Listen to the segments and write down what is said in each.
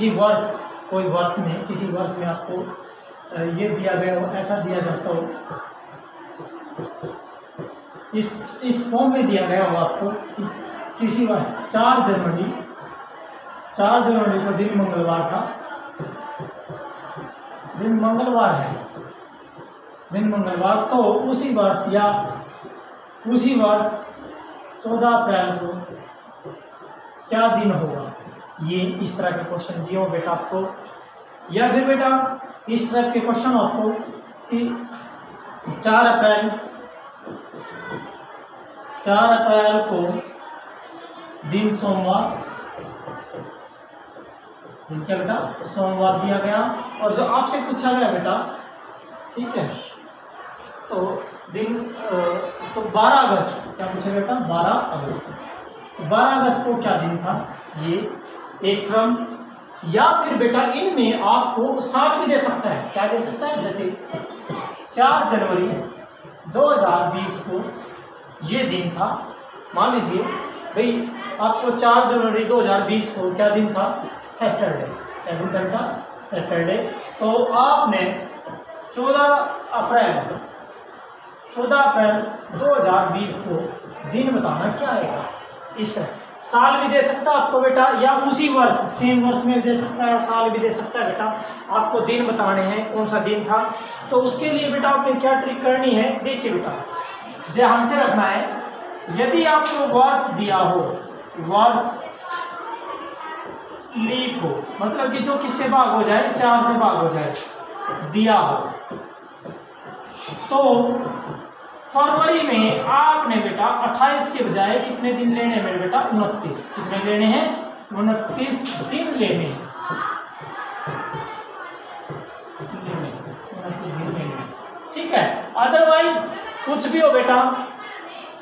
किसी वर्ष, कोई वर्ष में, किसी वर्ष में आपको ये दिया गया हो, ऐसा दिया जाता हो, इस फॉर्म में दिया गया हो आपको कि किसी वर्ष 4 जनवरी को दिन मंगलवार था, दिन मंगलवार है, दिन मंगलवार, तो उसी वर्ष या उसी वर्ष 14 अप्रैल को क्या दिन होगा। ये इस तरह के क्वेश्चन दिए हो बेटा आपको, या फिर बेटा इस तरह के क्वेश्चन आपको कि 4 अप्रैल को दिन सोमवार, दिन क्या बेटा, सोमवार दिया गया, और जो आपसे पूछा गया बेटा, ठीक है, तो दिन तो 12 अगस्त, क्या पूछा बेटा, 12 अगस्त को क्या दिन था, ये एक क्रम, या फिर बेटा इनमें आपको साल भी दे सकता है, क्या दे सकता है, जैसे 4 जनवरी 2020 को ये दिन था, मान लीजिए भाई आपको 4 जनवरी 2020 को क्या दिन था, सैटरडे, क्या दिन था बेटा, सैटरडे, तो आपने 14 अप्रैल 2020 को दिन बताना क्या आएगा। इस तरह साल भी दे सकता है आपको बेटा, या उसी वर्ष, सेम वर्ष में दे सकता है, साल भी दे सकता है बेटा, आपको दिन बताने हैं कौन सा दिन था। तो उसके लिए बेटा आपने क्या ट्रिक करनी है, देखिए बेटा ध्यान से रखना है, यदि आपको वर्ष दिया हो, वर्ष लीप हो, मतलब कि जो किससे भाग हो जाए, 4 से भाग हो जाए, दिया हो, तो फरवरी में आपने बेटा 28 के बजाय कितने दिन लेने हैं मेरे बेटा, 29, कितने लेने हैं, 29 दिन लेने हैं, 29 दिन लेने हैं, ठीक है। अदरवाइज कुछ भी हो बेटा,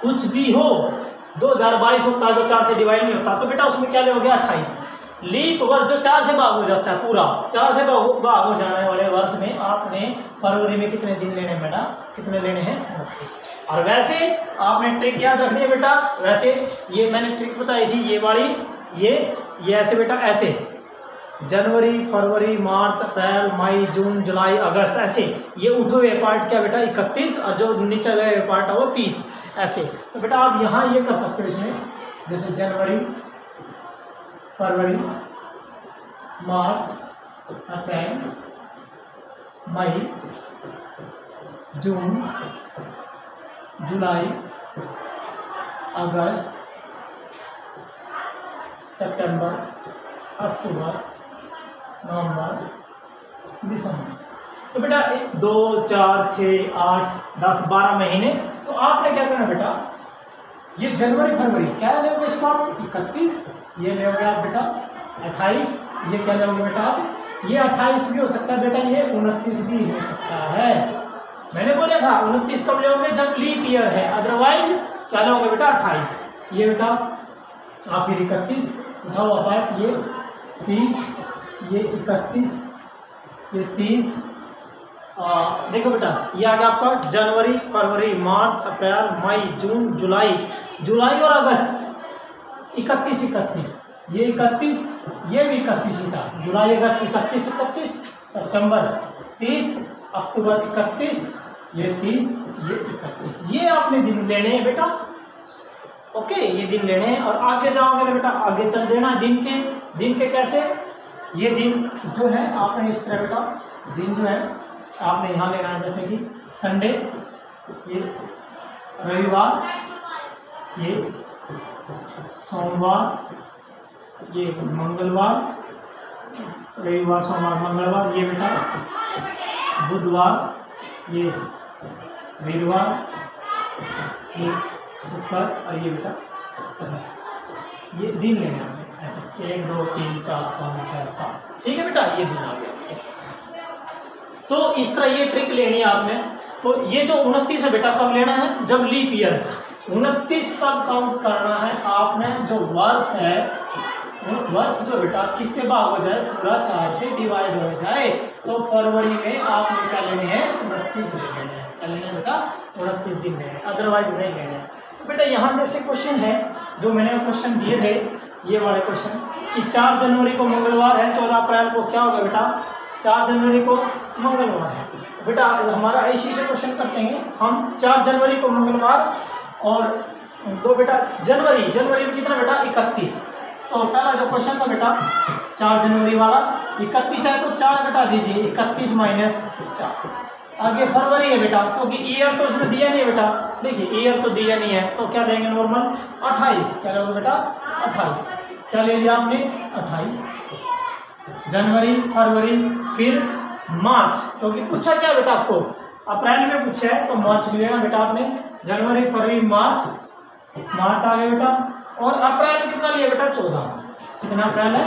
कुछ भी हो, 2022 होता जो 4 से डिवाइड नहीं होता, तो बेटा उसमें क्या लोगे, 28। लीप वर्ष जो 4 से भाग हो जाता है, पूरा 4 से भाग हो जाने वाले वर्ष में आपने फरवरी में कितने दिन लेने हैं बेटा, कितने लेने हैं, 29। और वैसे आपने ट्रिक याद रखनी है बेटा, वैसे ये मैंने ट्रिक बताई थी, ये वाली, ये ऐसे बेटा, ऐसे जनवरी, फरवरी, मार्च, अप्रैल, मई, जून, जुलाई, अगस्त, ऐसे ये उठे हुए पार्ट क्या बेटा 31, और जो नीचे गए हुए पार्ट है वो 30, ऐसे। तो बेटा आप यहाँ ये कर सकते हो इसमें, जैसे जनवरी, फरवरी, मार्च, अप्रैल, मई, जून, जुलाई, अगस्त, सितंबर, अक्टूबर, नवंबर, दिसंबर। तो बेटा 1, 2, 4, 6, 8, 10, 12 महीने। तो आपने क्या करना बेटा, ये जनवरी फरवरी क्या लोगे इसको आप, 31, ये लोगे आप बेटा 28, ये क्या लोगे बेटा आप, ये 28 भी हो सकता है बेटा, ये 29 भी हो सकता है। मैंने बोला था 29 कब लोगे, जब लीप ईयर है, अदरवाइज क्या लोगे बेटा 28। ये बेटा आप ये 31 उठाओ आप, ये 30, ये 31, ये 30, देखो बेटा ये आ गया आपका जनवरी, फरवरी, मार्च, अप्रैल, मई, जून, जुलाई और अगस्त, 31, ये 31, ये भी 31 बेटा, जुलाई अगस्त 31, सितंबर 30, अक्टूबर 31, ये 30, ये 31, ये आपने दिन लेने हैं बेटा, ओके, ये दिन लेने हैं। और आगे जाओगे तो बेटा आगे चल देना, दिन के कैसे, ये दिन जो है आपने इस तरह बेटा, दिन जो है आपने यहाँ लेना है, जैसे कि संडे, ये रविवार, ये सोमवार, ये मंगलवार, रविवार, सोमवार, मंगलवार, ये बेटा बुधवार, ये वीरवार, ये शुक्र, और ये बेटा शनिवार। ये दिन लेने हैं ऐसे 1, 2, 3, 4, 5, 6, 7, ठीक है बेटा, ये दिन आ गया। तो इस तरह ये ट्रिक लेनी है आपने। तो ये जो 29 है बेटा कब लेना है, जब लीप ईयर है, 29 तक काउंट करना है आपने। जो वर्ष है, वर्ष जो बेटा किससे भाग हो जाए, पूरा 4 से डिवाइड हो जाए। तो फरवरी में आपने क्या लेने हैं, 29 दिन लेने हैं। क्या लेना है बेटा, 29 दिन लेने हैं, अदरवाइज नहीं लेने हैं। बेटा यहाँ जैसे क्वेश्चन है, जो मैंने क्वेश्चन दिए थे, ये वाले क्वेश्चन कि 4 जनवरी को मंगलवार है, 14 अप्रैल को क्या होगा बेटा, 4 जनवरी को मंगलवार है बेटा। हमारा इसी से क्वेश्चन करते हैं हम, 4 जनवरी को मंगलवार और दो बेटा जनवरी में कितना बेटा 31। तो पहला जो क्वेश्चन था बेटा 4 जनवरी वाला 31 है, तो 4 घटा दीजिए, 31 माइनस 4। आगे फरवरी है बेटा, क्योंकि ईयर तो इसमें दिया नहीं बेटा, देखिए ईयर तो दिया नहीं है, तो क्या लेंगे नॉर्मल 28। क्या लोगे बेटा 28। क्या ले लिया आपने 28 जनवरी, फरवरी, फिर मार्च, क्योंकि पूछा क्या बेटा आपको अप्रैल में पूछा है तो मार्च लिया बेटा आपने, जनवरी फरवरी मार्च आ गया बेटा। और अप्रैल कितना लिया बेटा 14। कितना अप्रैल है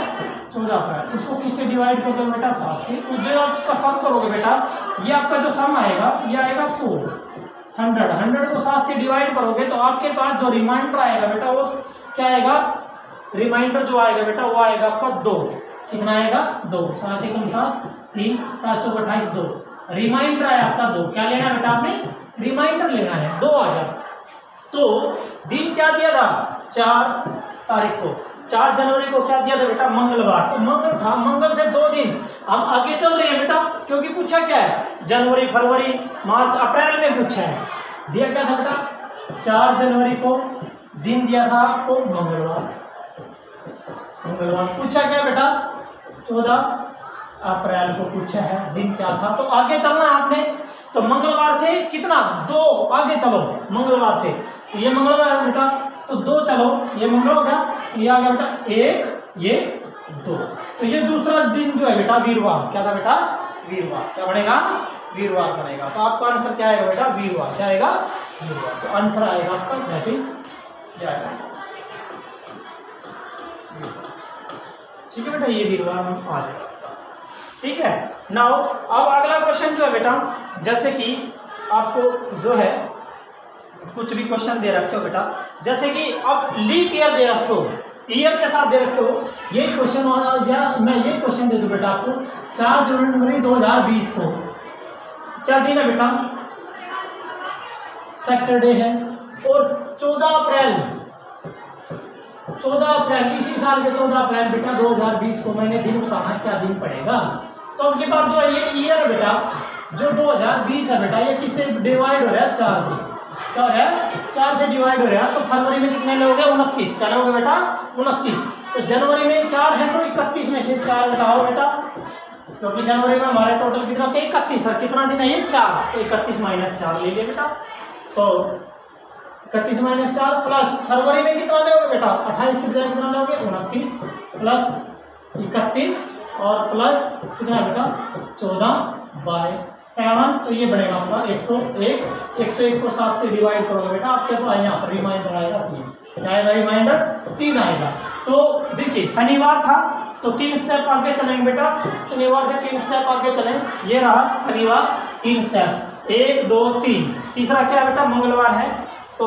14 अप्रैल। इसको किससे डिवाइड कर दो बेटा 7 से। तो जो आप इसका सम करोगे बेटा, ये आपका जो सम आएगा ये आएगा 100 को 7 से डिवाइड करोगे तो आपके पास जो रिमाइंडर आएगा बेटा वो क्या आएगा, रिमाइंडर जो आएगा बेटा वो आएगा आपका 2। कितना आएगा 2, 7 1 7 3 7 4 28 2। रिमाइंडर आया आपका 2। क्या लेना है बेटा आपने, रिमाइंडर लेना है 2 आ गया। तो दिन क्या दिया था 4 तारीख को, 4 जनवरी को क्या दिया था बेटा मंगलवार, तो मंगल था, मंगल से 2 दिन हम आगे चल रहे हैं बेटा, क्योंकि पूछा क्या है जनवरी फरवरी मार्च अप्रैल में पूछा है। दिया क्या था बेटा 4 जनवरी को दिन दिया था आपको मंगलवार। पूछा क्या बेटा 14 अप्रैल को पूछा है, दिन क्या था। तो आगे चलना है आपने, तो मंगलवार से कितना 2 आगे चलो, मंगलवार से ये मंगलवार है बेटा तो 2 चलो, ये मंगल हो गया, ये आ गया बेटा 1 ये 2। तो ये दूसरा दिन जो है बेटा वीरवार। क्या था बेटा वीरवार। क्या बनेगा वीरवार बनेगा। तो आपका आंसर क्या आएगा बेटा वीरवार। क्या आएगा वीरवार। तो आंसर आएगा आपका दैट इज क्या आएगा, ठीक है बेटा, ये वीरवार में आ जाएगा। ठीक है, नाउ अब अगला क्वेश्चन जो है बेटा, जैसे कि आपको जो है कुछ भी क्वेश्चन दे रखे हो बेटा, जैसे कि आप लीप ईयर दे रखे हो, ईयर के साथ दे रखे हो, ये क्वेश्चन मैं ये क्वेश्चन दे दूं बेटा आपको 4 जनवरी 2020 को क्या दिन है बेटा सैटरडे है, और 14 अप्रैल इसी साल के 14 अप्रैल बेटा 2020 को मैंने दिन बताना क्या दिन पड़ेगा। तो आपके पास जो है ये ईयर है बेटा, जो 2020 है बेटा, ये किससे डिवाइड हो रहा है 4 से। क्या हो रहा है 4 से डिवाइड हो रहा है। तो फरवरी में कितने लोगे 29। क्या लोगे बेटा 29। तो जनवरी में 4 है तो 31 में से 4 घटाओ बेटा, क्योंकि जनवरी में हमारे टोटल कितना 31 है। कितना दिन है ये 4, तो 31 माइनस 4 ले लिया बेटा। तो 31 माइनस 4 प्लस फरवरी में कितना लोगे बेटा 28 की बजाय कितना लोगे 29 प्लस 31 और प्लस कितना बेटा 14/7। तो ये बनेगा आपका 101। 101 को 7 से डिवाइड करोगे बेटा, आपके तो यहाँ पर रिमाइंडर आएगा 3। क्या आएगा रिमाइंडर 3 आएगा। तो देखिए शनिवार था तो 3 स्टेप आगे चलेंगे बेटा, शनिवार से 3 स्टेप आगे चलें। ये रहा शनिवार 3 स्टेप 1 2 3। तीसरा क्या है बेटा मंगलवार है, तो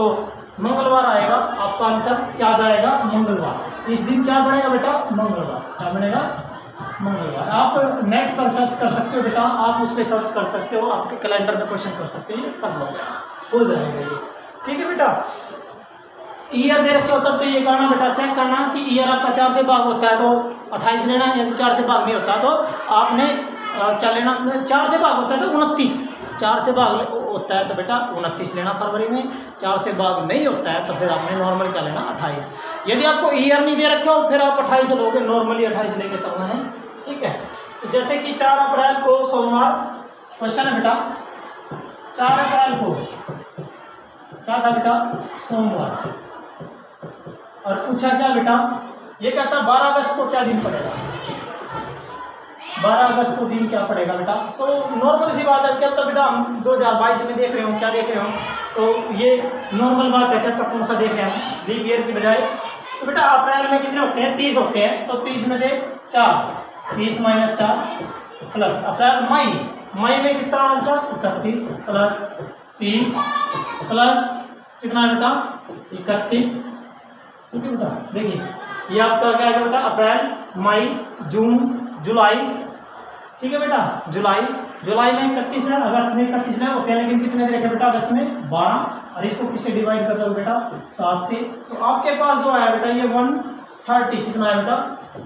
मंगलवार आएगा आपका आंसर क्या आ जाएगा मंगलवार। इस दिन क्या बनेगा बेटा मंगलवार। क्या बनेगा मंगलवार। आप नेट पर सर्च कर सकते हो बेटा, आप उस पर सर्च कर सकते हो, आपके कैलेंडर में क्वेश्चन कर सकते हो, कर लोगे हो जाएगा ये। ठीक है बेटा, ईयर दे रखे हो तब तो ये करना बेटा, चेक करना कि ईयर आपका 4 से भाग होता है तो 28 लेना, यदि 4 से भाग नहीं होता तो आपने क्या लेना, 4 से भाग होता है तो 29, 4 से भाग होता है तो बेटा 29 लेना फरवरी में, 4 से भाग नहीं होता है तो फिर आपने नॉर्मल क्या लेना 28। यदि आपको ईयर नहीं दे रखे हो फिर आप 28 लोगे, नॉर्मली 28 लेके चलना है। ठीक है, तो जैसे कि 4 अप्रैल को सोमवार क्वेश्चन है बेटा, 4 अप्रैल को क्या था बेटा सोमवार, और पूछा क्या बेटा, ये कहता 12 अगस्त को क्या दिन पड़ेगा, 12 अगस्त को दिन क्या पड़ेगा बेटा। तो नॉर्मल सी बात है, क्या तो बेटा हम 2022 में देख रहे हो, क्या देख रहे हो, तो ये नॉर्मल बात है, क्या कौन सा देख रहे हैं लीप ईयर की बजाय। तो बेटा अप्रैल में कितने होते हैं 30 होते हैं, तो 30 में से 4, 30 माइनस 4 प्लस अप्रैल मई में कितना आंसर 31 प्लस 30 प्लस कितना बेटा 31। ठीक है बेटा, देखिए ये आपका क्या है बेटा अप्रैल मई जून जुलाई। ठीक है बेटा, जुलाई में 31 है, अगस्त में 31 है होते हैं, लेकिन कितने दे रखे बेटा अगस्त में 12, और इसको किससे डिवाइड कर दो बेटा 7 से। तो आपके पास जो है बेटा ये 1 30 कितना है बेटा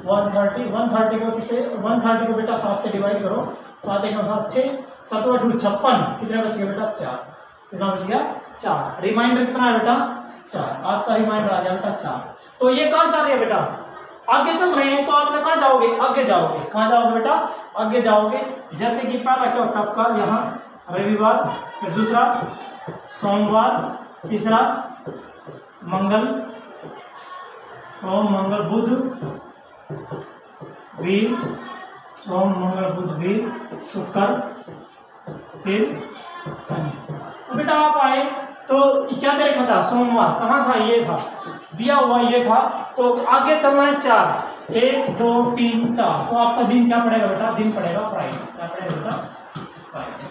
130। 130 को किसे 130 को बेटा 7 से डिवाइड करो, 7 1 7 6 7 8 56, कितना बच गया बेटा 4, कितना बच गया 4। रिमाइंडर कितना है बेटा 4, आपका रिमाइंडर आ गया बेटा 4। तो ये कहाँ जा रही है बेटा, आगे चल रहे हैं, तो आपने कहाँ जाओगे, आगे जाओगे, कहाँ जाओगे बेटा आगे जाओगे। जैसे कि पहला क्या होता है आपका यहाँ रविवार, फिर दूसरा सोमवार, तीसरा मंगल, सोम मंगल बुध वीर, सोम मंगल बुध वीर शुक्र, फिर शनि। तो बेटा आप आए तो क्या दे रखा था, सोमवार कहाँ था, ये था दिया हुआ, ये था। तो आगे चलना है 4, 1 2 3 4। तो आपका दिन क्या पड़ेगा बेटा, दिन पड़ेगा फ्राइडे। क्या पड़ेगा बेटा फ्राइडे,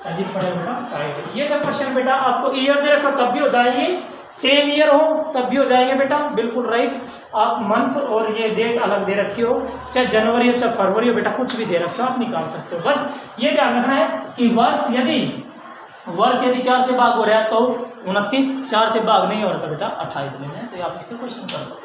क्या दिन पड़ेगा बेटा फ्राइडे। ये क्वेश्चन बेटा आपको ईयर दे रखा, कब भी हो जाएंगे, सेम ईयर हो तब भी हो जाएंगे बेटा, बिल्कुल राइट। आप मंथ और ये डेट अलग दे रखी हो, चाहे जनवरी हो चाहे फरवरी हो, बेटा कुछ भी दे रखे हो आप निकाल सकते हो। बस ये ध्यान रखना है कि वर्ष यदि 4 से भाग हो रहा है तो 29, 4 से भाग नहीं हो रहा था बेटा 28 लेना है। तो आप इसके क्वेश्चन कर दो।